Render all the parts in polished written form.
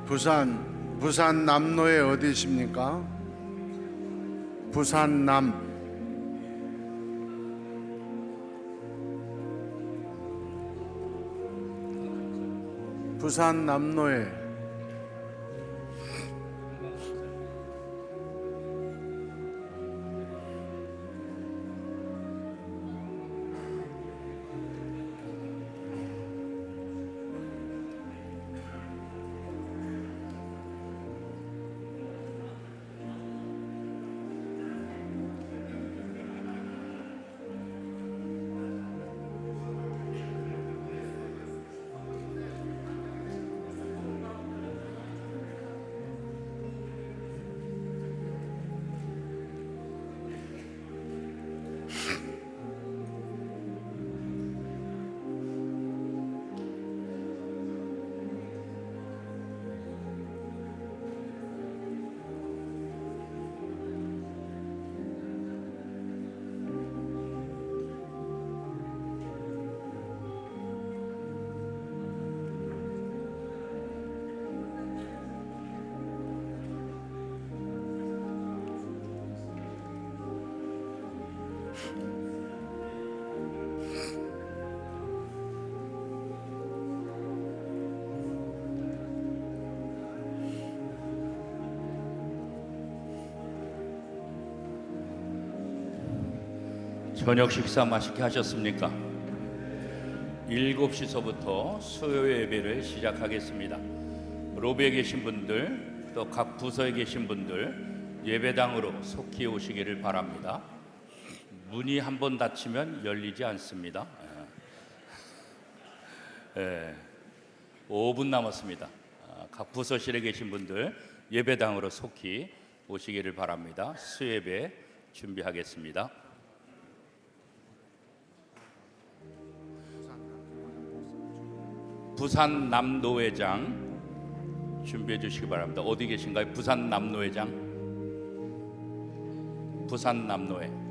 부산 남로에 어디십니까? 부산 남로에. 저녁 식사 맛있게 하셨습니까? 7시서부터 수요 예배를 시작하겠습니다. 로비에 계신 분들, 또 각 부서에 계신 분들 예배당으로 속히 오시기를 바랍니다. 문이 한번 닫히면 열리지 않습니다. 5분 남았습니다. 각 부서실에 계신 분들 예배당으로 속히 오시기를 바랍니다. 수예배 준비하겠습니다. 부산 남노회장 준비해 주시기 바랍니다. 어디 계신가요? 부산 남노회장. 부산 남노회.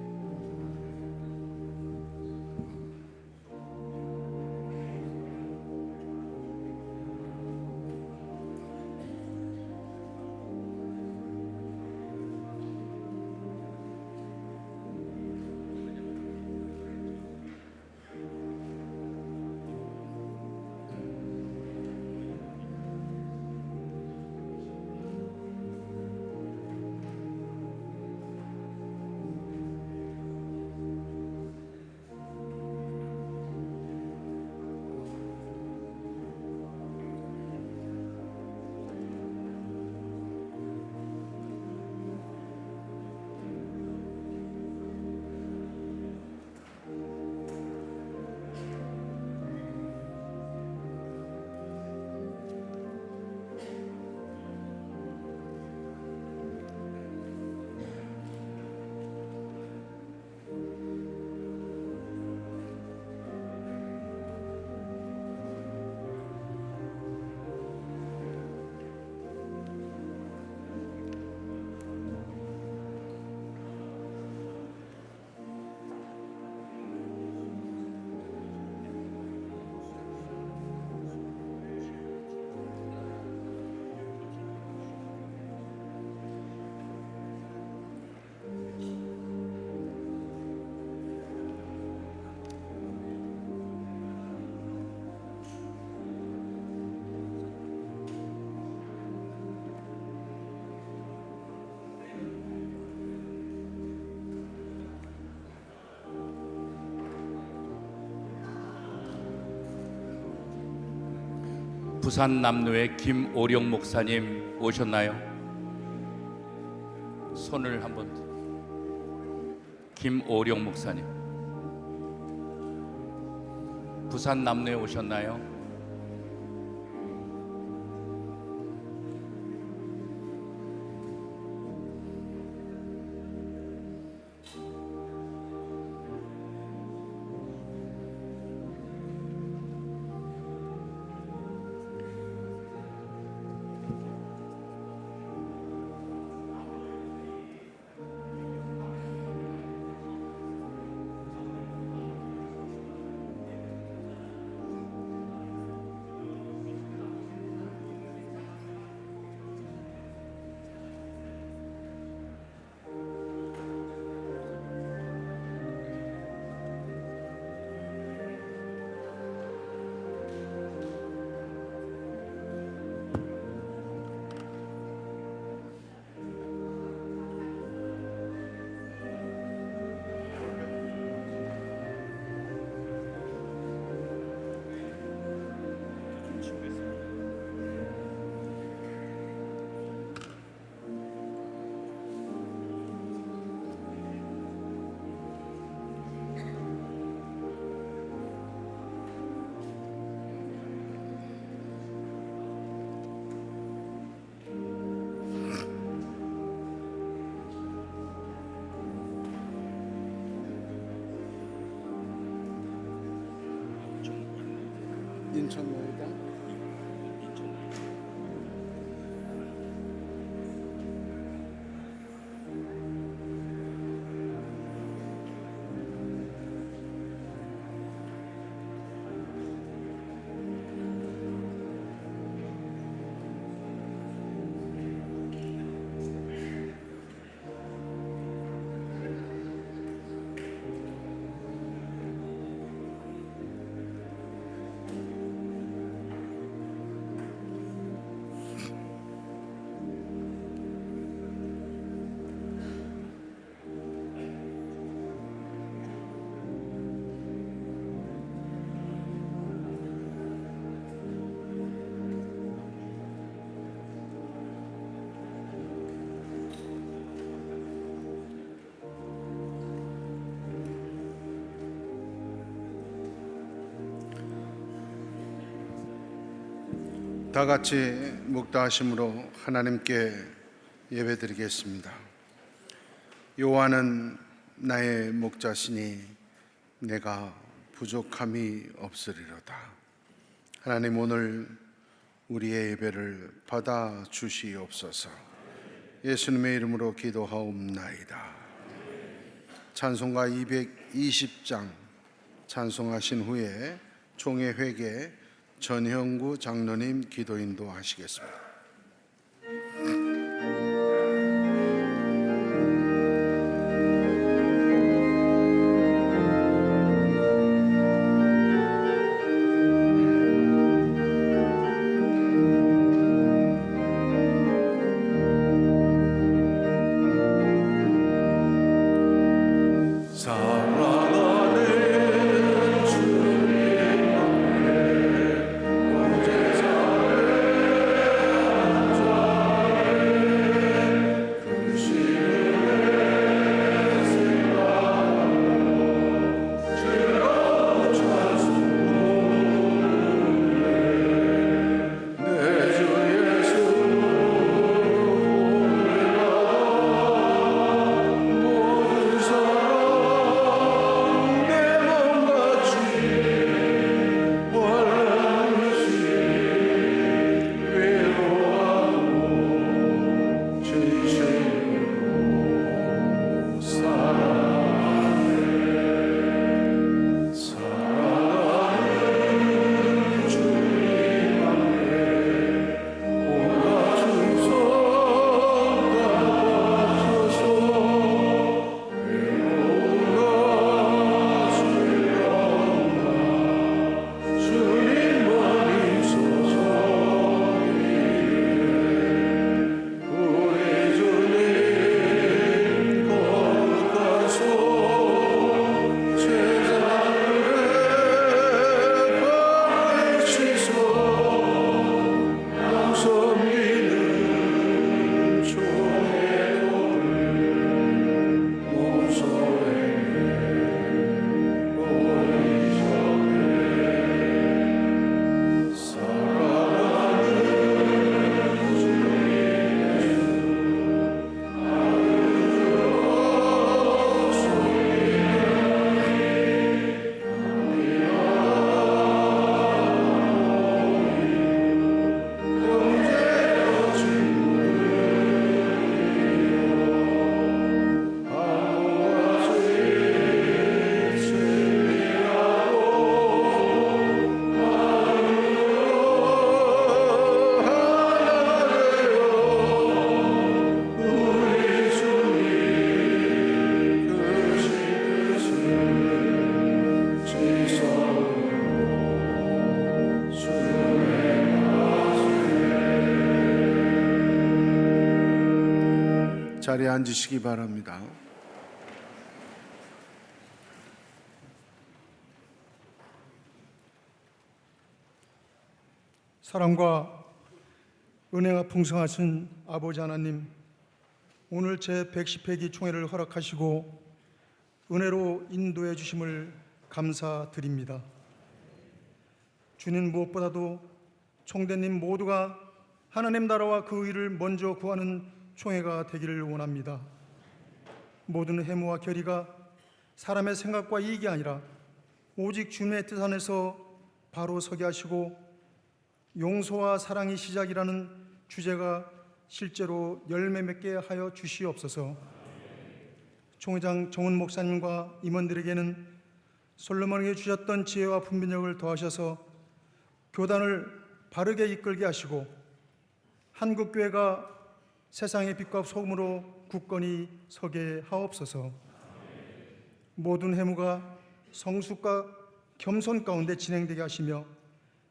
부산 남로의 김오령 목사님 오셨나요? 손을 한번. 김오령 목사님 부산 남로에 오셨나요? 인천노회당. 다 같이 묵다하심으로 하나님께 예배드리겠습니다. 여호와는 나의 목자시니 내가 부족함이 없으리로다. 하나님, 오늘 우리의 예배를 받아 주시옵소서. 예수님의 이름으로 기도하옵나이다. 찬송가 220장 찬송하신 후에 총회 회개 전형구 장로님 기도 인도하시겠습니다. 자리에 앉으시기 바랍니다. 사랑과 은혜가 풍성하신 아버지 하나님, 오늘 제 110회기 총회를 허락하시고 은혜로 인도해 주심을 감사드립니다. 주님, 무엇보다도 총대님 모두가 하나님 나라와 그 의를 먼저 구하는 총회가 되기를 원합니다. 모든 해무와 결의가 사람의 생각과 이익이 아니라 오직 주님의 뜻 안에서 바로 서게 하시고 용서와 사랑이 시작이라는 주제가 실제로 열매 맺게 하여 주시옵소서. 총회장 정훈 목사님과 임원들에게는 솔로몬에게 주셨던 지혜와 분별력을 더하셔서 교단을 바르게 이끌게 하시고 한국교회가 세상의 빛과 소금으로 굳건히 서게 하옵소서. 모든 회무가 성숙과 겸손 가운데 진행되게 하시며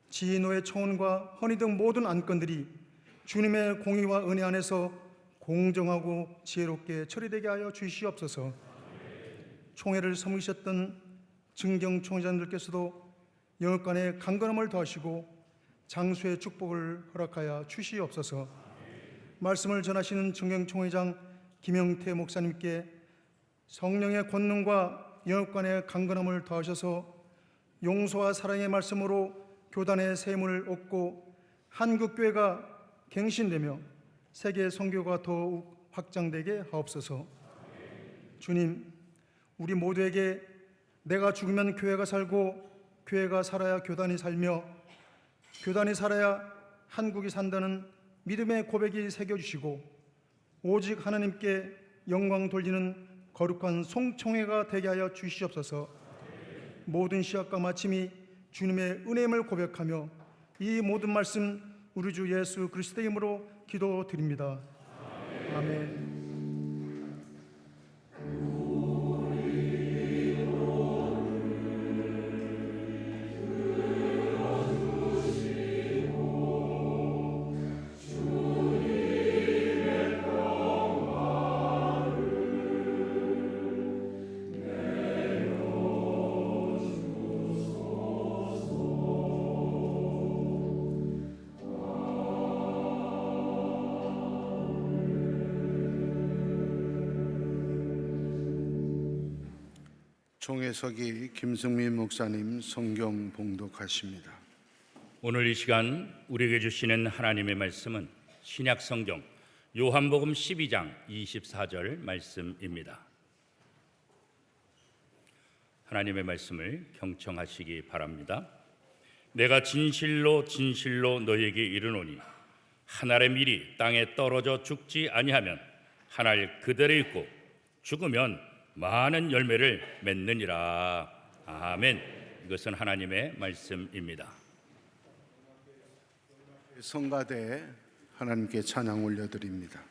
지인노의 청혼과 헌의 등 모든 안건들이 주님의 공의와 은혜 안에서 공정하고 지혜롭게 처리되게 하여 주시옵소서. 총회를 섬기셨던 증경 총회장들께서도 영업관의 강건함을 더하시고 장수의 축복을 허락하여 주시옵소서. 말씀을 전하시는 증경 총회장 김영태 목사님께 성령의 권능과 영업관의 강건함을 더하셔서 용서와 사랑의 말씀으로 교단의 세임을 얻고 한국교회가 갱신되며 세계 선교가 더욱 확장되게 하옵소서. 주님, 우리 모두에게 내가 죽으면 교회가 살고 교회가 살아야 교단이 살며 교단이 살아야 한국이 산다는 믿음의 고백이 새겨주시고 오직 하나님께 영광 돌리는 거룩한 송총회가 되게 하여 주시옵소서. 모든 시각과 마침이 주님의 은혜임을 고백하며 이 모든 말씀 우리 주 예수 그리스도의 이름으로 기도드립니다. 아멘. 총회석이 김승민 목사님 성경 봉독하십니다. 오늘 이 시간 우리에게 주시는 하나님의 말씀은 신약 성경 요한복음 12장 24절 말씀입니다. 하나님의 말씀을 경청하시기 바랍니다. 내가 진실로 진실로 너희에게 이르노니 한 알의 밀이 땅에 떨어져 죽지 아니하면 한 알 그대로 있고 죽으면 많은 열매를 맺느니라. 아멘. 이것은 하나님의 말씀입니다. 성가대에 하나님께 찬양 올려드립니다.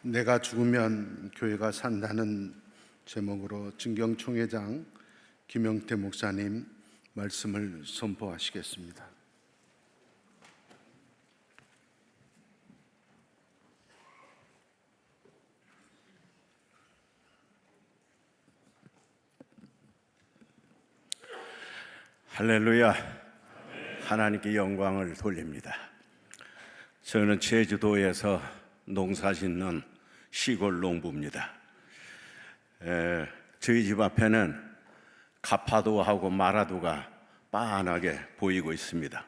내가 죽으면 교회가 산다는 제목으로 진경총회장 김영태 목사님 말씀을 선포하시겠습니다. 할렐루야. 하나님께 영광을 돌립니다. 저는 제주도에서 농사 짓는 시골 농부입니다. 저희 집 앞에는 가파도하고 마라도가 빤하게 보이고 있습니다.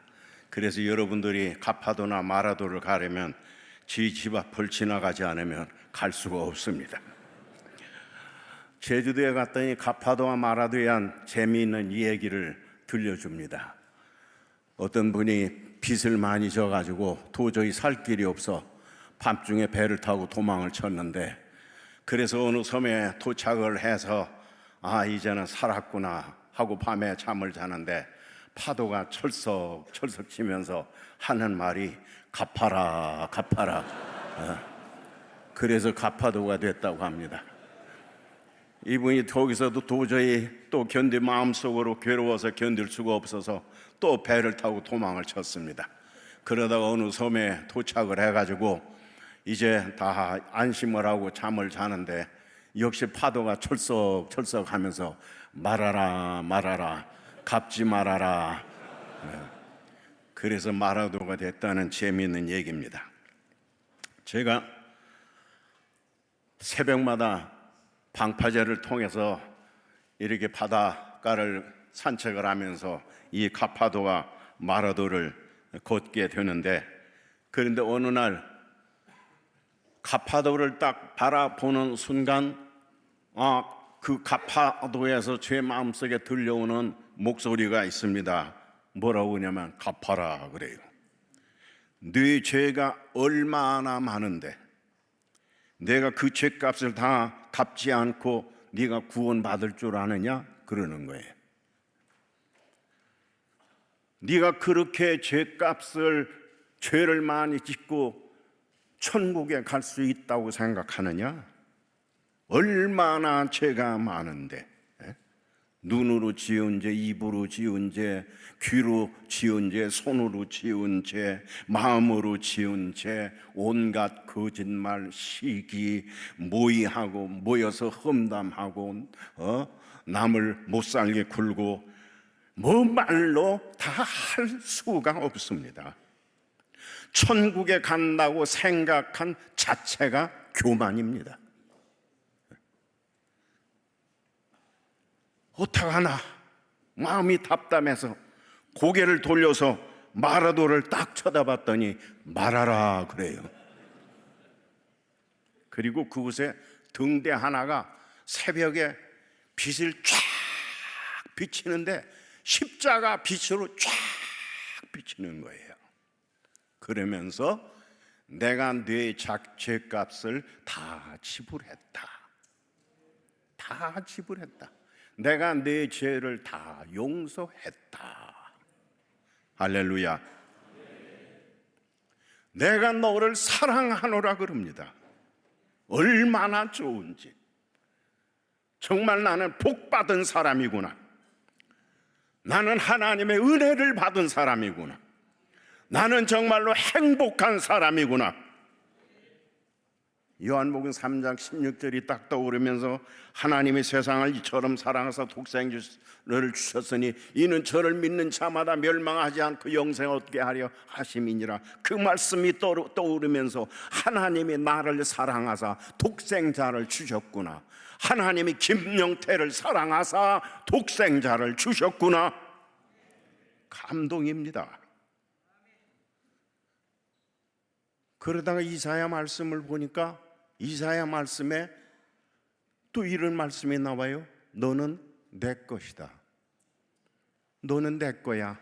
그래서 여러분들이 가파도나 마라도를 가려면 저희 집 앞을 지나가지 않으면 갈 수가 없습니다. 제주도에 갔더니 가파도와 마라도에 대한 재미있는 이야기를 들려줍니다. 어떤 분이 빚을 많이 져가지고 도저히 살 길이 없어 밤중에 배를 타고 도망을 쳤는데, 그래서 어느 섬에 도착을 해서 이제는 살았구나 하고 밤에 잠을 자는데 파도가 철썩철썩 치면서 하는 말이 갚아라 갚아라. 그래서 가파도가 됐다고 합니다. 이분이 거기서도 도저히 또 마음속으로 괴로워서 견딜 수가 없어서 또 배를 타고 도망을 쳤습니다. 그러다가 어느 섬에 도착을 해가지고 이제 다 안심을 하고 잠을 자는데 역시 파도가 철썩철썩 하면서 말아라 말아라 갚지 말아라. 그래서 마라도가 됐다는 재미있는 얘기입니다. 제가 새벽마다 방파제를 통해서 이렇게 바닷가를 산책을 하면서 이 가파도와 마라도를 걷게 되는데, 그런데 어느 날 가파도를 딱 바라보는 순간 그 가파도에서 제 마음속에 들려오는 목소리가 있습니다. 뭐라고 하냐면 갚아라 그래요. 네 죄가 얼마나 많은데 내가 그 죄값을 다 갚지 않고 네가 구원받을 줄 아느냐 그러는 거예요. 네가 그렇게 죄를 많이 짓고 천국에 갈 수 있다고 생각하느냐? 얼마나 죄가 많은데, 눈으로 지은 죄, 입으로 지은 죄, 귀로 지은 죄, 손으로 지은 죄, 마음으로 지은 죄, 온갖 거짓말, 시기, 모의하고 모여서 험담하고 남을 못살게 굴고 뭐 말로 다 할 수가 없습니다. 천국에 간다고 생각한 자체가 교만입니다. 어떡하나 마음이 답답해서 고개를 돌려서 마라도를 딱 쳐다봤더니 말아라 그래요. 그리고 그곳에 등대 하나가 새벽에 빛을 쫙 비치는데 십자가 빛으로 쫙 비치는 거예요. 그러면서 내가 네 죄값을 다 지불했다. 다 지불했다. 내가 네 죄를 다 용서했다. 할렐루야. 내가 너를 사랑하노라 그럽니다. 얼마나 좋은지. 정말 나는 복받은 사람이구나. 나는 하나님의 은혜를 받은 사람이구나. 나는 정말로 행복한 사람이구나. 요한복음 3장 16절이 딱 떠오르면서 하나님이 세상을 이처럼 사랑하사 독생자를 주셨으니 이는 저를 믿는 자마다 멸망하지 않고 영생을 얻게 하려 하심이니라. 그 말씀이 떠오르면서 하나님이 나를 사랑하사 독생자를 주셨구나. 하나님이 김영태를 사랑하사 독생자를 주셨구나. 감동입니다. 그러다가 이사야 말씀을 보니까 이사야 말씀에 또 이런 말씀이 나와요. 너는 내 것이다. 너는 내 거야.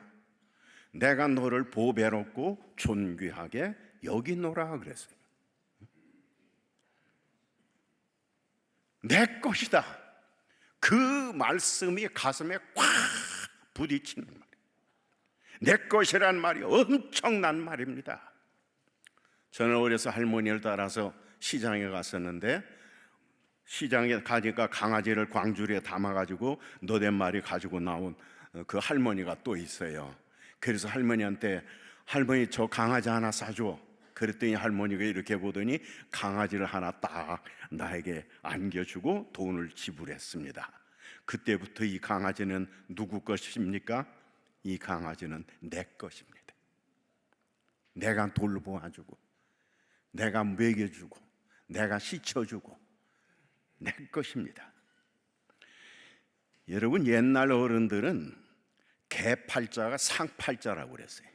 내가 너를 보배롭고 존귀하게 여기노라 그랬어요. 내 것이다. 그 말씀이 가슴에 꽉 부딪히는 말이에요. 내 것이란 말이 엄청난 말입니다. 저는 어려서 할머니를 따라서 시장에 갔었는데 시장에 가니까 강아지를 광주리에 담아가지고 너댓 마리 가지고 나온 그 할머니가 또 있어요. 그래서 할머니한테 할머니 저 강아지 하나 사줘. 그랬더니 할머니가 이렇게 보더니 강아지를 하나 딱 나에게 안겨주고 돈을 지불했습니다. 그때부터 이 강아지는 누구 것입니까? 이 강아지는 내 것입니다. 내가 돌보아주고 내가 먹여주고 내가 씻어주고 내 것입니다. 여러분, 옛날 어른들은 개팔자가 상팔자라고 그랬어요.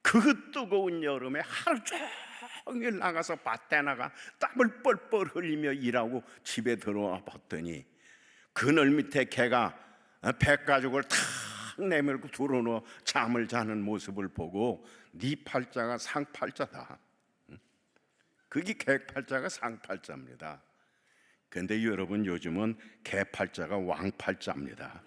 그 뜨거운 여름에 하루 종일 나가서 밭에 나가 땀을 뻘뻘 흘리며 일하고 집에 들어와 봤더니 그늘 밑에 개가 백가죽을 탁 내밀고 들어누워 잠을 자는 모습을 보고 네 팔자가 상팔자다. 그게 개팔자가 상팔자입니다. 그런데 여러분, 요즘은 개팔자가 왕팔자입니다.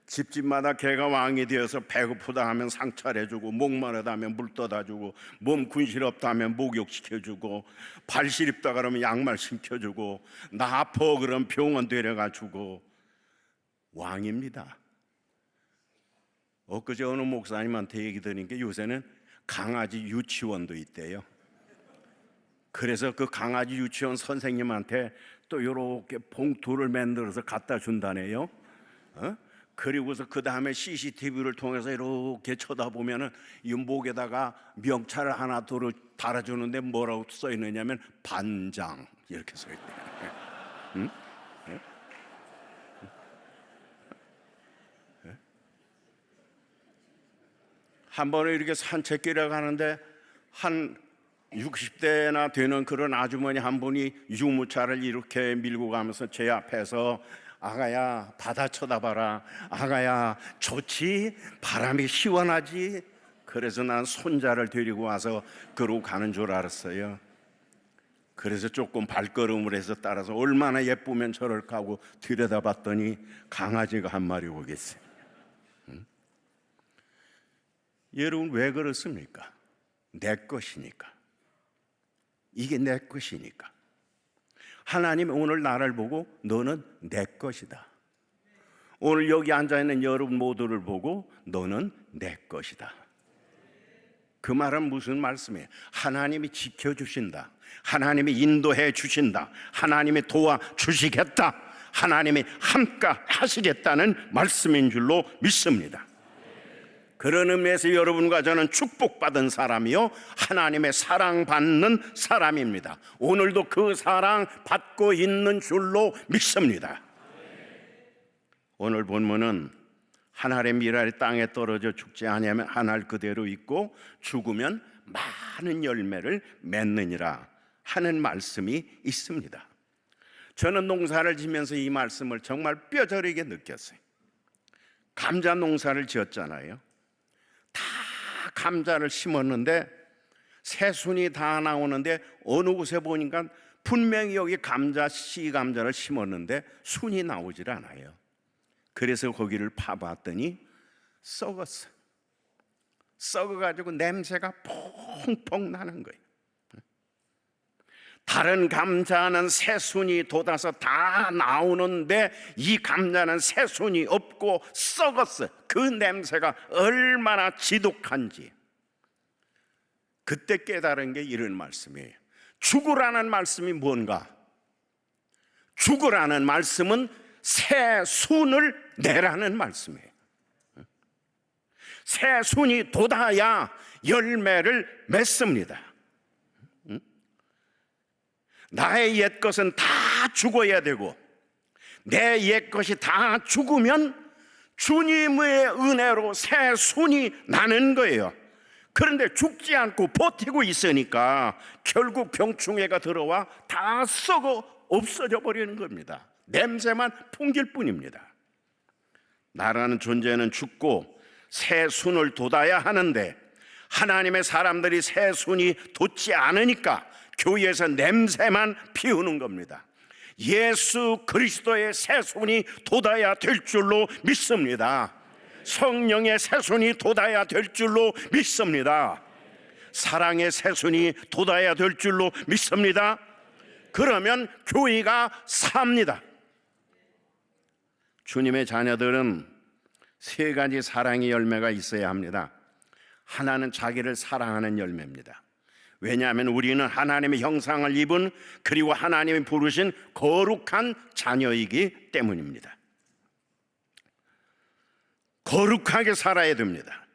집집마다 개가 왕이 되어서 배고프다 하면 상차려주고, 목마르다 하면 물 떠다주고, 몸 군시럽다 하면 목욕시켜주고, 발 시립다 그러면 양말 신겨주고, 나 아파 그러면 병원 데려가주고 왕입니다. 엊그제 어느 목사님한테 얘기 들은 게 요새는 강아지 유치원도 있대요. 그래서 그 강아지 유치원 선생님한테 또 이렇게 봉투를 만들어서 갖다 준다네요. 그리고서 그 다음에 CCTV를 통해서 이렇게 쳐다보면은 이 목에다가 명찰을 하나 달아주는데 뭐라고 써 있느냐면 반장 이렇게 써 있대요. 응? 한 번에 이렇게 산책길에 가는데 한 60대나 되는 그런 아주머니 한 분이 유모차를 이렇게 밀고 가면서 제 앞에서 아가야 바다 쳐다봐라, 아가야 좋지, 바람이 시원하지. 그래서 난 손자를 데리고 와서 그러고 가는 줄 알았어요. 그래서 조금 발걸음을 해서 따라서 얼마나 예쁘면 저럴까 하고 들여다봤더니 강아지가 한 마리 오겠어요. 여러분, 왜 그렇습니까? 내 것이니까. 이게 내 것이니까. 하나님 오늘 나를 보고 너는 내 것이다. 오늘 여기 앉아있는 여러분 모두를 보고 너는 내 것이다. 그 말은 무슨 말씀이에요? 하나님이 지켜주신다, 하나님이 인도해 주신다, 하나님이 도와주시겠다, 하나님이 함께 하시겠다는 말씀인 줄로 믿습니다. 그런 의미에서 여러분과 저는 축복받은 사람이요, 하나님의 사랑받는 사람입니다. 오늘도 그 사랑 받고 있는 줄로 믿습니다. 오늘 본문은 한 알의 밀알이 땅에 떨어져 죽지 아니하면 한 알 그대로 있고 죽으면 많은 열매를 맺느니라 하는 말씀이 있습니다. 저는 농사를 지면서 이 말씀을 정말 뼈저리게 느꼈어요. 감자 농사를 지었잖아요. 다 감자를 심었는데 새순이 다 나오는데 어느 곳에 보니까 분명히 여기 씨 감자를 심었는데 순이 나오질 않아요. 그래서 거기를 파봤더니 썩었어. 썩어가지고 냄새가 퐁퐁 나는 거예요. 다른 감자는 새순이 돋아서 다 나오는데 이 감자는 새순이 없고 썩었어요. 그 냄새가 얼마나 지독한지. 그때 깨달은 게 이런 말씀이에요. 죽으라는 말씀이 뭔가? 죽으라는 말씀은 새순을 내라는 말씀이에요. 새순이 돋아야 열매를 맺습니다. 나의 옛 것은 다 죽어야 되고 내 옛 것이 다 죽으면 주님의 은혜로 새 순이 나는 거예요. 그런데 죽지 않고 버티고 있으니까 결국 병충해가 들어와 다 썩어 없어져 버리는 겁니다. 냄새만 풍길 뿐입니다. 나라는 존재는 죽고 새 순을 돋아야 하는데 하나님의 사람들이 새 순이 돋지 않으니까 교회에서 냄새만 피우는 겁니다. 예수 그리스도의 새순이 돋아야 될 줄로 믿습니다. 성령의 새순이 돋아야 될 줄로 믿습니다. 사랑의 새순이 돋아야 될 줄로 믿습니다. 그러면 교회가 삽니다. 주님의 자녀들은 세 가지 사랑의 열매가 있어야 합니다. 하나는 자기를 사랑하는 열매입니다. 왜냐하면 우리는 하나님의 형상을 입은, 그리고 하나님이 부르신 거룩한 자녀이기 때문입니다. 거룩하게 살아야 됩니다.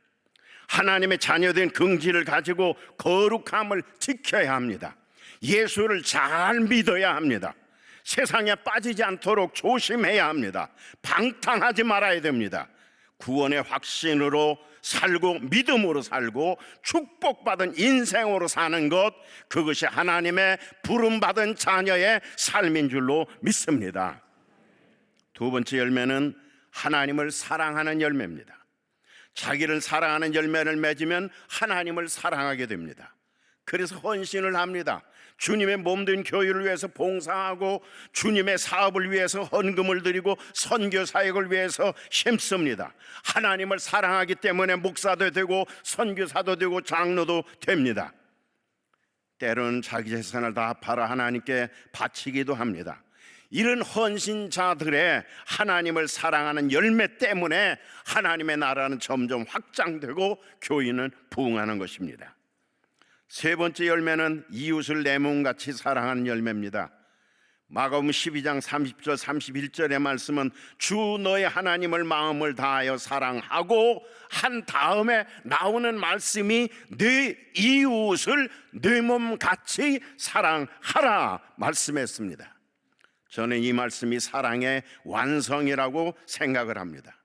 하나님의 자녀된 긍지를 가지고 거룩함을 지켜야 합니다. 예수를 잘 믿어야 합니다. 세상에 빠지지 않도록 조심해야 합니다. 방탕하지 말아야 됩니다. 구원의 확신으로 살고 믿음으로 살고 축복받은 인생으로 사는 것, 그것이 하나님의 부름받은 자녀의 삶인 줄로 믿습니다. 두 번째 열매는 하나님을 사랑하는 열매입니다. 자기를 사랑하는 열매를 맺으면 하나님을 사랑하게 됩니다. 그래서 헌신을 합니다. 주님의 몸된 교회를 위해서 봉사하고 주님의 사업을 위해서 헌금을 드리고 선교 사역을 위해서 힘씁니다. 하나님을 사랑하기 때문에 목사도 되고 선교사도 되고 장로도 됩니다. 때로는 자기 재산을 다 팔아 하나님께 바치기도 합니다. 이런 헌신자들의 하나님을 사랑하는 열매 때문에 하나님의 나라는 점점 확장되고 교회는 부흥하는 것입니다. 세 번째 열매는 이웃을 내 몸같이 사랑하는 열매입니다. 마가복음 12장 30절 31절의 말씀은 주 너의 하나님을 마음을 다하여 사랑하고 한 다음에 나오는 말씀이 네 이웃을 내 몸같이 사랑하라 말씀했습니다. 저는 이 말씀이 사랑의 완성이라고 생각을 합니다.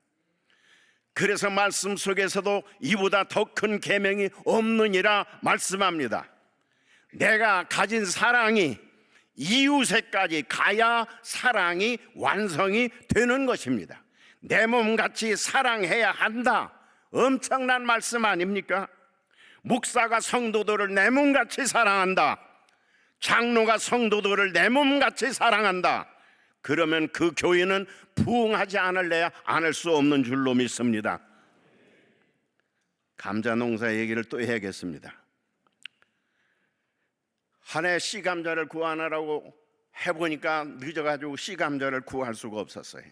그래서 말씀 속에서도 이보다 더 큰 계명이 없느니라 말씀합니다. 내가 가진 사랑이 이웃에까지 가야 사랑이 완성이 되는 것입니다. 내 몸같이 사랑해야 한다. 엄청난 말씀 아닙니까? 목사가 성도들을 내 몸같이 사랑한다. 장로가 성도들을 내 몸같이 사랑한다. 그러면 그 교회는 부흥하지 않을래야 않을 수 없는 줄로 믿습니다. 감자 농사 얘기를 또 해야겠습니다. 한 해 씨감자를 구하느라고 해보니까 늦어가지고 씨감자를 구할 수가 없었어요.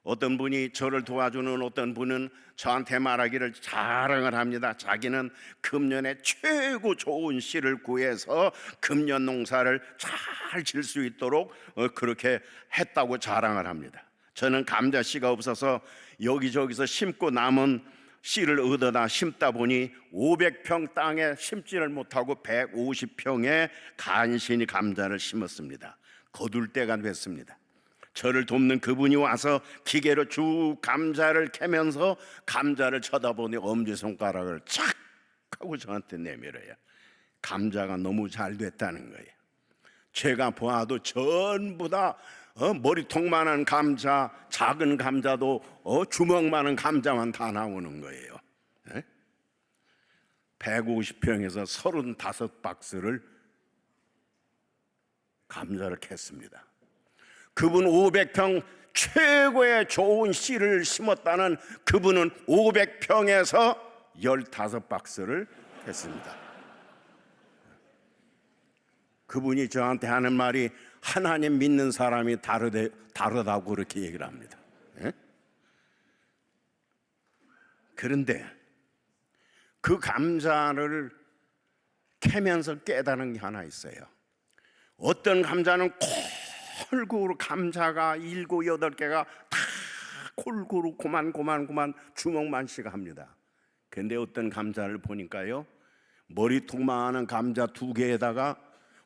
어떤 분이 저를 도와주는 어떤 분은 저한테 말하기를 자랑을 합니다. 자기는 금년에 최고 좋은 씨를 구해서 금년 농사를 잘 질 수 있도록 그렇게 했다고 자랑을 합니다. 저는 감자 씨가 없어서 여기저기서 심고 남은 씨를 얻어다 심다 보니 500평 땅에 심지를 못하고 150평에 간신히 감자를 심었습니다. 거둘 때가 됐습니다. 저를 돕는 그분이 와서 기계로 쭉 감자를 캐면서 감자를 쳐다보니 엄지손가락을 착 하고 저한테 내밀어요. 감자가 너무 잘 됐다는 거예요. 제가 보아도 전부 다 머리통만한 감자, 작은 감자도 주먹만한 감자만 다 나오는 거예요. 150평에서 35박스를 감자를 캤습니다. 그분 500평 최고의 좋은 씨를 심었다는 그분은 500평에서 15박스를 했습니다. 그분이 저한테 하는 말이 하나님 믿는 사람이 다르다고 그렇게 얘기를 합니다. 그런데 그 감자를 캐면서 깨달은 게 하나 있어요. 어떤 감자는 골고루 감자가 7, 8개가 다 골고루 고만 주먹만씩 합니다. 그런데 어떤 감자를 보니까요, 머리통만한 감자 2개에다가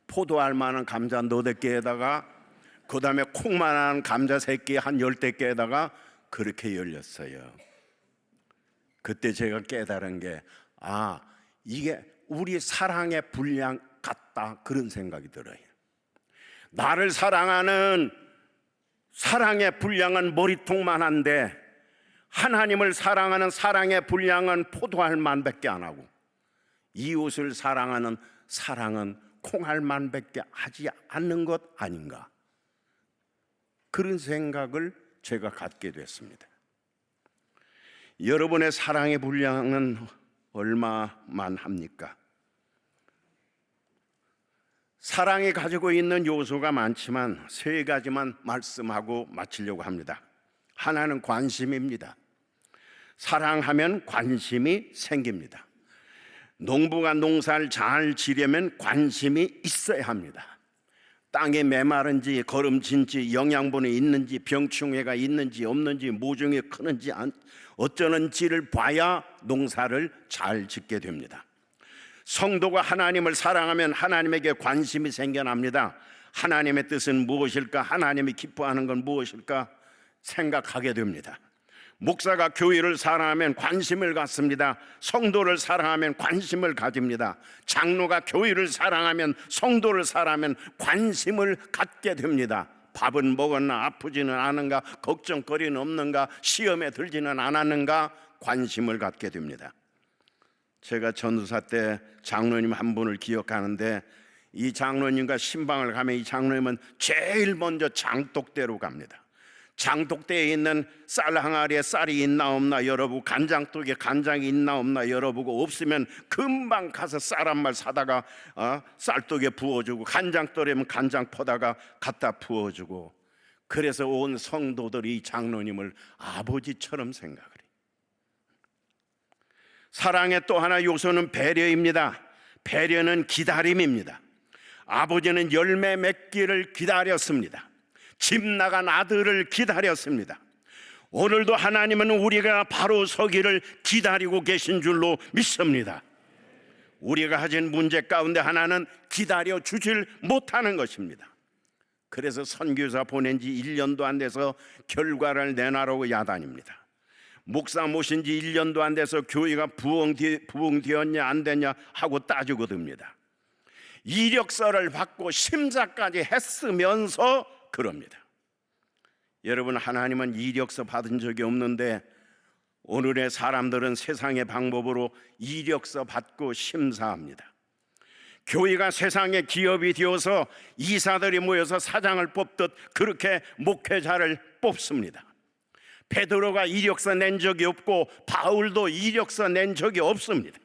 포도알만한 감자 8개에다가 그 다음에 콩만한 감자 3개 한 10개에다가 그렇게 열렸어요. 그때 제가 깨달은 게 이게 우리 사랑의 분량 같다, 그런 생각이 들어요. 나를 사랑하는 사랑의 분량은 머리통만한데 하나님을 사랑하는 사랑의 분량은 포도알만밖에 안 하고 이웃을 사랑하는 사랑은 콩알만밖에 하지 않는 것 아닌가, 그런 생각을 제가 갖게 됐습니다. 여러분의 사랑의 분량은 얼마만 합니까? 사랑이 가지고 있는 요소가 많지만 세 가지만 말씀하고 마치려고 합니다. 하나는 관심입니다. 사랑하면 관심이 생깁니다. 농부가 농사를 잘 지려면 관심이 있어야 합니다. 땅에 메마른지 거름진지 영양분이 있는지 병충해가 있는지 없는지 모종이 크는지 어쩌는지를 봐야 농사를 잘 짓게 됩니다. 성도가 하나님을 사랑하면 하나님에게 관심이 생겨납니다. 하나님의 뜻은 무엇일까? 하나님이 기뻐하는 건 무엇일까? 생각하게 됩니다. 목사가 교회를 사랑하면 관심을 갖습니다. 성도를 사랑하면 관심을 가집니다. 장로가 교회를 사랑하면 성도를 사랑하면 관심을 갖게 됩니다. 밥은 먹었나? 아프지는 않은가? 걱정거리는 없는가? 시험에 들지는 않았는가? 관심을 갖게 됩니다. 제가 전도사 때 장로님 한 분을 기억하는데, 이 장로님과 신방을 가면 이 장로님은 제일 먼저 장독대로 갑니다. 장독대에 있는 쌀 항아리에 쌀이 있나 없나 열어보고, 간장독에 간장이 있나 없나 열어보고, 없으면 금방 가서 쌀 한 말 사다가 쌀독에 부어주고, 간장돌이면 간장 퍼다가 갖다 부어주고, 그래서 온 성도들이 이 장로님을 아버지처럼 생각을 해요. 사랑의 또 하나 요소는 배려입니다. 배려는 기다림입니다. 아버지는 열매 맺기를 기다렸습니다. 집 나간 아들을 기다렸습니다. 오늘도 하나님은 우리가 바로 서기를 기다리고 계신 줄로 믿습니다. 우리가 가진 문제 가운데 하나는 기다려 주질 못하는 것입니다. 그래서 선교사 보낸 지 1년도 안 돼서 결과를 내놔라고 야단입니다. 목사 모신 지 1년도 안 돼서 교회가 부흥되었냐 안 되냐 하고 따지고 듭니다. 이력서를 받고 심사까지 했으면서 그럽니다. 여러분, 하나님은 이력서 받은 적이 없는데 오늘의 사람들은 세상의 방법으로 이력서 받고 심사합니다. 교회가 세상의 기업이 되어서 이사들이 모여서 사장을 뽑듯 그렇게 목회자를 뽑습니다. 베드로가 이력서 낸 적이 없고 바울도 이력서 낸 적이 없습니다.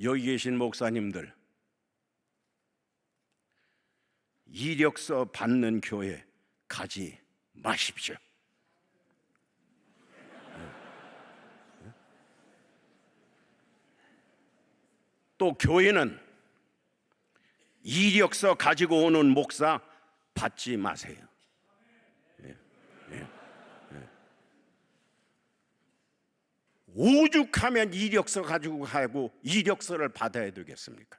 여기 계신 목사님들, 이력서 받는 교회 가지 마십시오. 또 교회는 이력서 가지고 오는 목사 받지 마세요. 오죽하면 이력서 가지고 가고 이력서를 받아야 되겠습니까?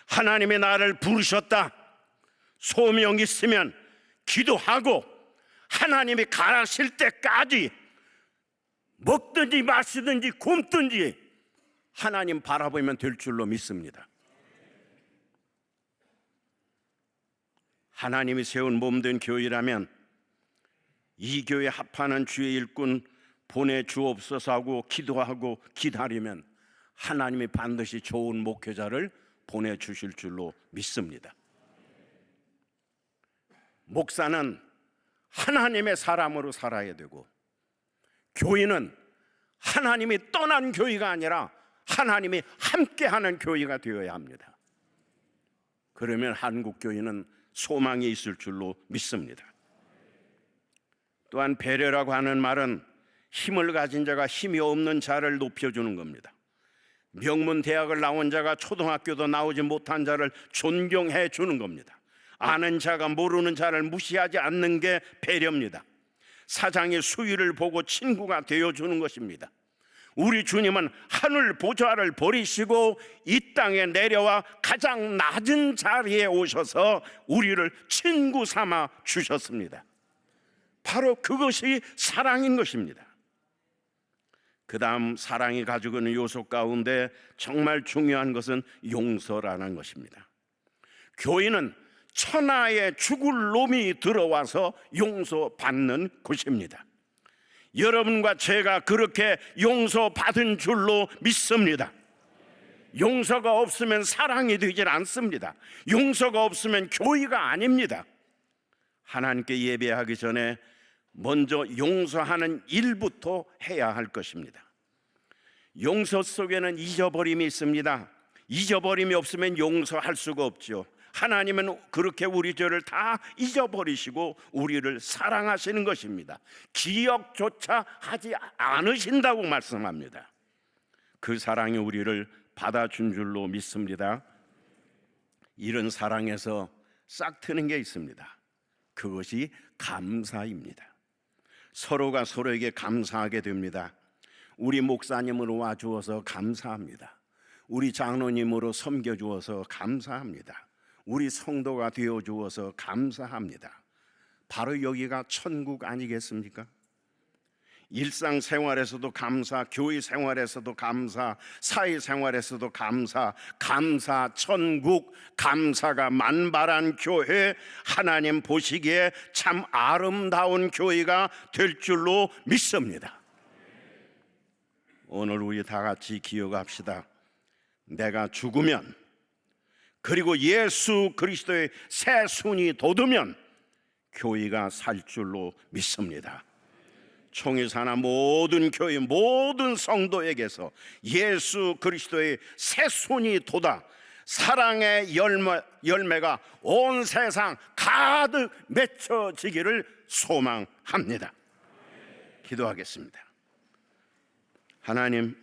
하나님이 나를 부르셨다, 소명 있으면 기도하고 하나님이 가라실 때까지 먹든지 마시든지 굶든지 하나님 바라보면 될 줄로 믿습니다. 하나님이 세운 몸된 교회라면 이 교회 합하는 주의 일꾼 보내주옵소서 하고 기도하고 기다리면 하나님이 반드시 좋은 목회자를 보내주실 줄로 믿습니다. 목사는 하나님의 사람으로 살아야 되고, 교회는 하나님이 떠난 교회가 아니라 하나님이 함께하는 교회가 되어야 합니다. 그러면 한국 교회는 소망이 있을 줄로 믿습니다. 또한 배려라고 하는 말은 힘을 가진 자가 힘이 없는 자를 높여주는 겁니다. 명문 대학을 나온 자가 초등학교도 나오지 못한 자를 존경해 주는 겁니다. 아는 자가 모르는 자를 무시하지 않는 게 배려입니다. 사장의 수위를 보고 친구가 되어주는 것입니다. 우리 주님은 하늘 보좌를 버리시고 이 땅에 내려와 가장 낮은 자리에 오셔서 우리를 친구 삼아 주셨습니다. 바로 그것이 사랑인 것입니다. 그 다음 사랑이 가지고 있는 요소 가운데 정말 중요한 것은 용서라는 것입니다. 교회는 천하에 죽을 놈이 들어와서 용서받는 곳입니다. 여러분과 제가 그렇게 용서받은 줄로 믿습니다. 용서가 없으면 사랑이 되질 않습니다. 용서가 없으면 교회가 아닙니다. 하나님께 예배하기 전에 먼저 용서하는 일부터 해야 할 것입니다. 용서 속에는 잊어버림이 있습니다. 잊어버림이 없으면 용서할 수가 없죠. 하나님은 그렇게 우리 죄를 다 잊어버리시고 우리를 사랑하시는 것입니다. 기억조차 하지 않으신다고 말씀합니다. 그 사랑이 우리를 받아준 줄로 믿습니다. 이런 사랑에서 싹 트는 게 있습니다. 그것이 감사입니다. 서로가 서로에게 감사하게 됩니다. 우리 목사님으로 와주어서 감사합니다. 우리 장로님으로 섬겨주어서 감사합니다. 우리 성도가 되어주어서 감사합니다. 바로 여기가 천국 아니겠습니까? 일상생활에서도 감사, 교회 생활에서도 감사, 사회생활에서도 감사, 감사 천국, 감사가 만발한 교회, 하나님 보시기에 참 아름다운 교회가 될 줄로 믿습니다. 오늘 우리 다 같이 기억합시다. 내가 죽으면, 그리고 예수 그리스도의 새 순이 돋으면 교회가 살 줄로 믿습니다. 총이 사나 모든 교회, 모든 성도에게서 예수 그리스도의 새 순이 돋아 사랑의 열매가 온 세상 가득 맺혀지기를 소망합니다. 기도하겠습니다. 하나님,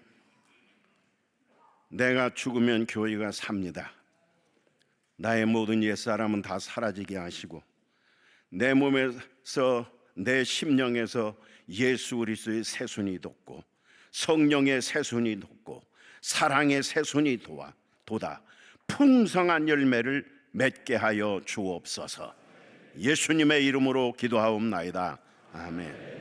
내가 죽으면 교회가 삽니다. 나의 모든 옛사람은 다 사라지게 하시고 내 몸에서, 내 심령에서 예수 그리스도의 새순이 돋고 성령의 새순이 돋고 사랑의 새순이 돋아 풍성한 열매를 맺게 하여 주옵소서. 예수님의 이름으로 기도하옵나이다. 아멘.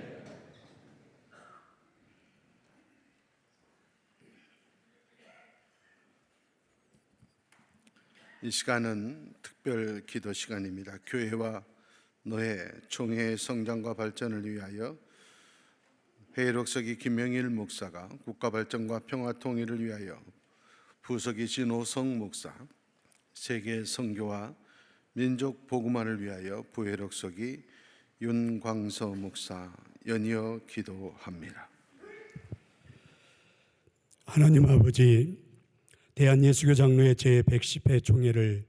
이 시간은 특별 기도 시간입니다. 교회와 노회, 총회의 성장과 발전을 위하여 회록서기 김영일 목사가 국가 발전과 평화 통일을 위하여 부석이 진호성 목사, 세계 선교와 민족 복음화를 위하여 부회록서기 윤광서 목사 연이어 기도합니다. 하나님 아버지, 대한예수교 장로회 제110회 총회를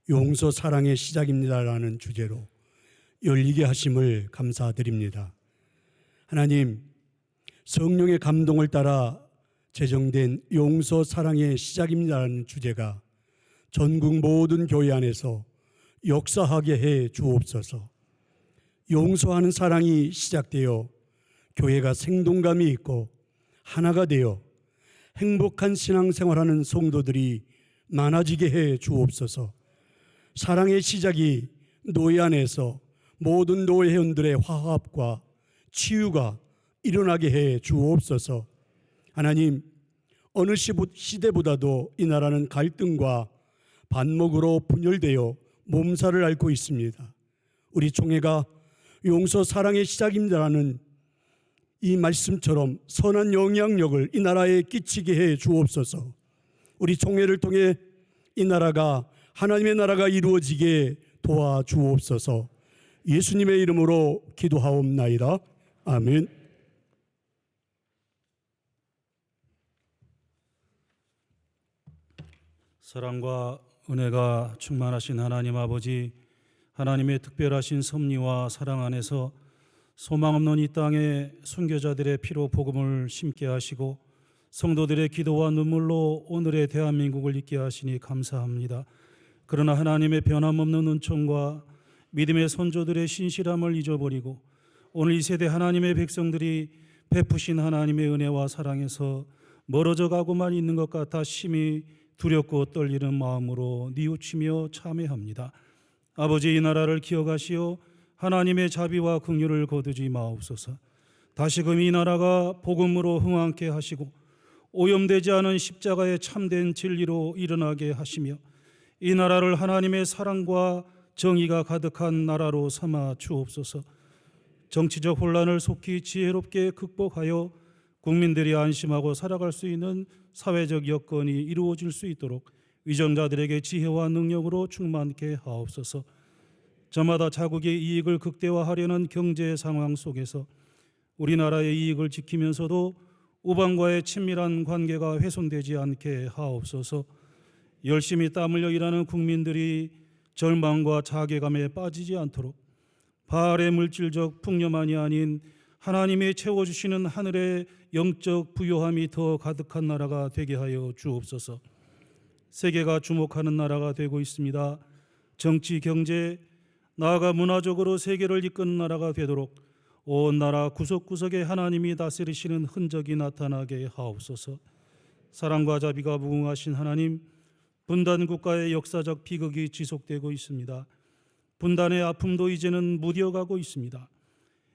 용서 사랑의 시작입니다라는 주제로 열리게 하심을 감사드립니다. 하나님, 성령의 감동을 따라 제정된 용서 사랑의 시작입니다라는 주제가 전국 모든 교회 안에서 역사하게 해 주옵소서. 용서하는 사랑이 시작되어 교회가 생동감이 있고 하나가 되어 행복한 신앙생활하는 성도들이 많아지게 해 주옵소서. 사랑의 시작이 노예 안에서 모든 노예원들의 화합과 치유가 일어나게 해 주옵소서. 하나님, 어느 시대보다도 이 나라는 갈등과 반목으로 분열되어 몸살을 앓고 있습니다. 우리 총회가 용서 사랑의 시작입니다라는 이 말씀처럼 선한 영향력을 이 나라에 끼치게 해 주옵소서. 우리 총회를 통해 이 나라가 하나님의 나라가 이루어지게 도와주옵소서. 예수님의 이름으로 기도하옵나이다. 아멘. 사랑과 은혜가 충만하신 하나님 아버지, 하나님의 특별하신 섭리와 사랑 안에서 소망 없는 이 땅에 순교자들의 피로 복음을 심게 하시고 성도들의 기도와 눈물로 오늘의 대한민국을 있게 하시니 감사합니다. 그러나 하나님의 변함없는 은총과 믿음의 선조들의 신실함을 잊어버리고 오늘 이 세대 하나님의 백성들이 베푸신 하나님의 은혜와 사랑에서 멀어져 가고만 있는 것 같아 심히 두렵고 떨리는 마음으로 뉘우치며 참회합니다. 아버지, 이 나라를 기억하시어 하나님의 자비와 긍휼을 거두지 마옵소서. 다시금 이 나라가 복음으로 흥왕케 하시고 오염되지 않은 십자가의 참된 진리로 일어나게 하시며 이 나라를 하나님의 사랑과 정의가 가득한 나라로 삼아 주옵소서. 정치적 혼란을 속히 지혜롭게 극복하여 국민들이 안심하고 살아갈 수 있는 사회적 여건이 이루어질 수 있도록 위정자들에게 지혜와 능력으로 충만케 하옵소서. 저마다 자국의 이익을 극대화하려는 경제 상황 속에서 우리나라의 이익을 지키면서도 우방과의 친밀한 관계가 훼손되지 않게 하옵소서. 열심히 땀 흘려 일하는 국민들이 절망과 자괴감에 빠지지 않도록 바알의 물질적 풍요만이 아닌 하나님의 채워주시는 하늘의 영적 부요함이 더 가득한 나라가 되게 하여 주옵소서. 세계가 주목하는 나라가 되고 있습니다. 정치, 경제, 나아가 문화적으로 세계를 이끄는 나라가 되도록 온 나라 구석구석에 하나님이 다스리시는 흔적이 나타나게 하옵소서. 사랑과 자비가 무궁하신 하나님, 분단 국가의 역사적 비극이 지속되고 있습니다. 분단의 아픔도 이제는 무뎌가고 있습니다.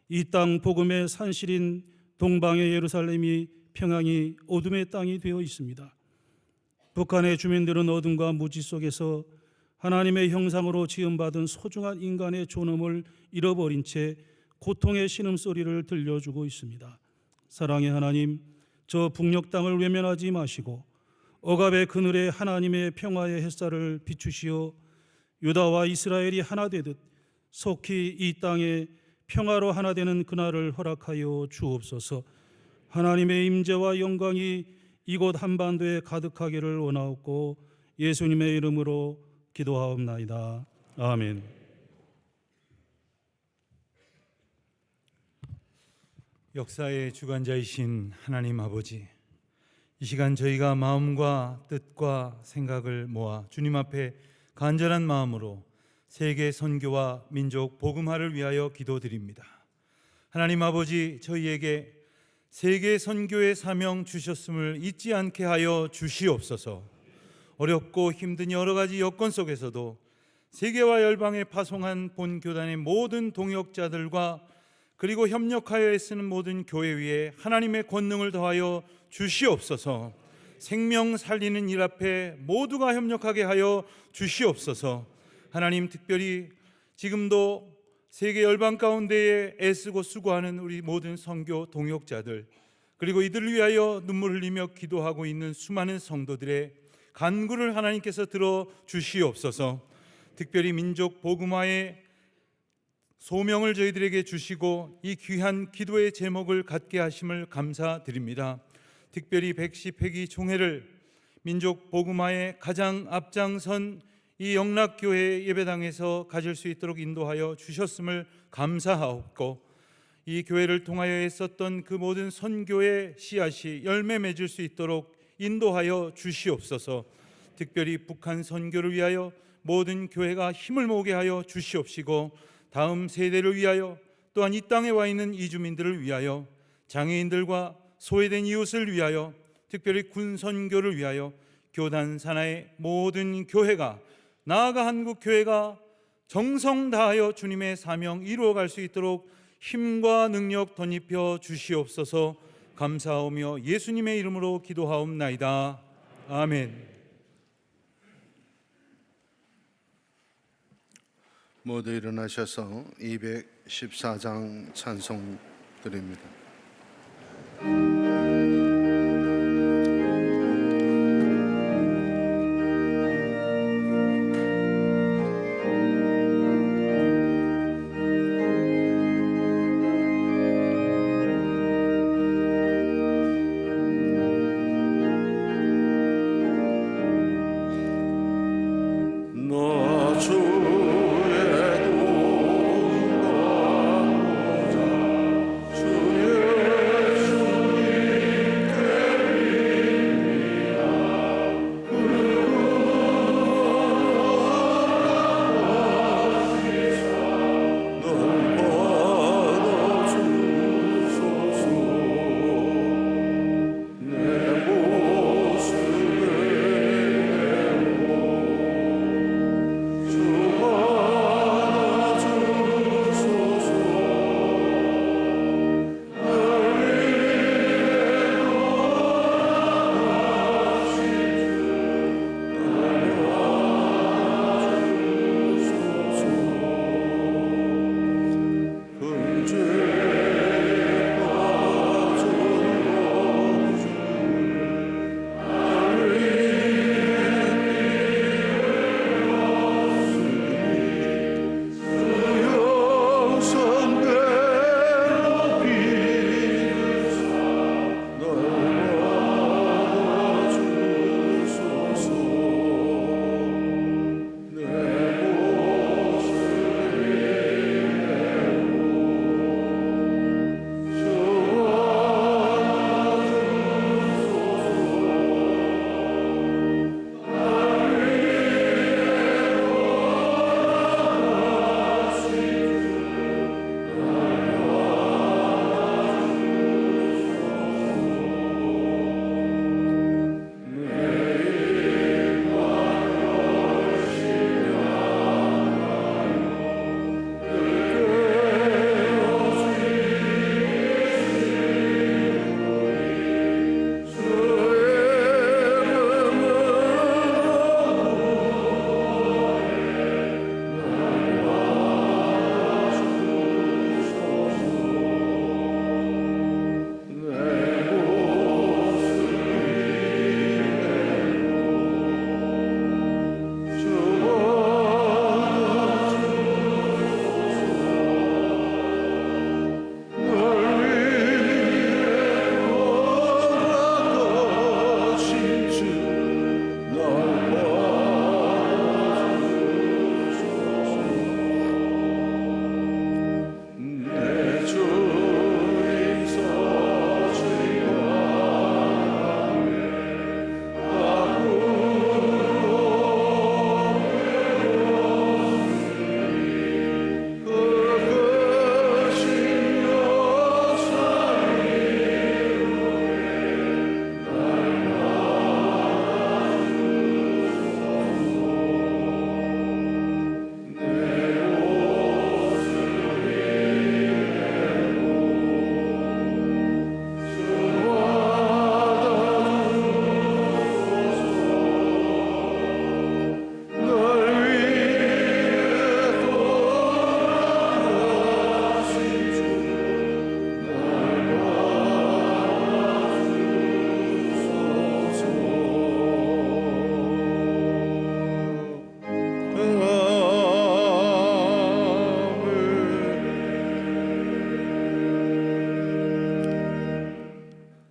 이 땅 복음의 산실인 동방의 예루살렘이 평양이 어둠의 땅이 되어 있습니다. 북한의 주민들은 어둠과 무지 속에서 하나님의 형상으로 지음받은 소중한 인간의 존엄을 잃어버린 채 고통의 신음소리를 들려주고 있습니다. 사랑의 하나님, 저 북녘 땅을 외면하지 마시고 억압의 그늘에 하나님의 평화의 햇살을 비추시어 유다와 이스라엘이 하나 되듯 속히 이 땅에 평화로 하나 되는 그날을 허락하여 주옵소서. 하나님의 임재와 영광이 이곳 한반도에 가득하기를 원하옵고 예수님의 이름으로 기도하옵나이다. 아멘. 역사의 주관자이신 하나님 아버지, 이 시간 저희가 마음과 뜻과 생각을 모아 주님 앞에 간절한 마음으로 세계 선교와 민족 복음화를 위하여 기도드립니다. 하나님 아버지, 저희에게 세계 선교의 사명 주셨음을 잊지 않게 하여 주시옵소서. 어렵고 힘든 여러 가지 여건 속에서도 세계와 열방에 파송한 본교단의 모든 동역자들과 그리고 협력하여 애쓰는 모든 교회 위에 하나님의 권능을 더하여 주시옵소서. 생명 살리는 일 앞에 모두가 협력하게 하여 주시옵소서. 하나님, 특별히 지금도 세계 열방 가운데에 애쓰고 수고하는 우리 모든 선교 동역자들, 그리고 이들을 위하여 눈물 흘리며 기도하고 있는 수많은 성도들의 간구를 하나님께서 들어 주시옵소서. 특별히 민족 복음화의 소명을 저희들에게 주시고 이 귀한 기도의 제목을 갖게 하심을 감사드립니다. 특별히 110회기 총회를 민족 복음화의 가장 앞장선 이 영락교회 예배당에서 가질 수 있도록 인도하여 주셨음을 감사하옵고, 이 교회를 통하여 했었던 그 모든 선교의 씨앗이 열매 맺을 수 있도록 인도하여 주시옵소서. 특별히 북한 선교를 위하여 모든 교회가 힘을 모으게 하여 주시옵시고, 다음 세대를 위하여, 또한 이 땅에 와 있는 이주민들을 위하여, 장애인들과 소외된 이웃을 위하여, 특별히 군 선교를 위하여 교단 산하의 모든 교회가, 나아가 한국 교회가 정성 다하여 주님의 사명 이루어갈 수 있도록 힘과 능력 덧입혀 주시옵소서. 감사하오며 예수님의 이름으로 기도하옵나이다. 아멘. 모두 일어나셔서 214장 찬송 드립니다. 주의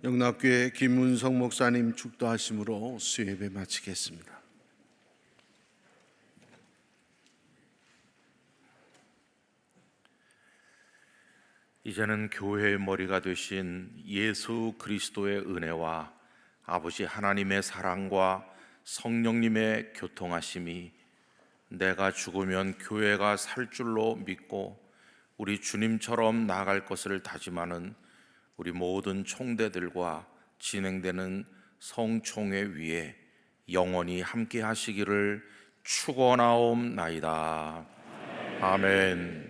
영락교회 김문성 목사님 축도하심으로 수예배 마치겠습니다. 이제는 교회의 머리가 되신 예수 그리스도의 은혜와 아버지 하나님의 사랑과 성령님의 교통하심이 내가 죽으면 교회가 살 줄로 믿고 우리 주님처럼 나아갈 것을 다짐하는 우리 모든 총대들과 진행되는 성총회 위에 영원히 함께 하시기를 축원하옵나이다. 아멘.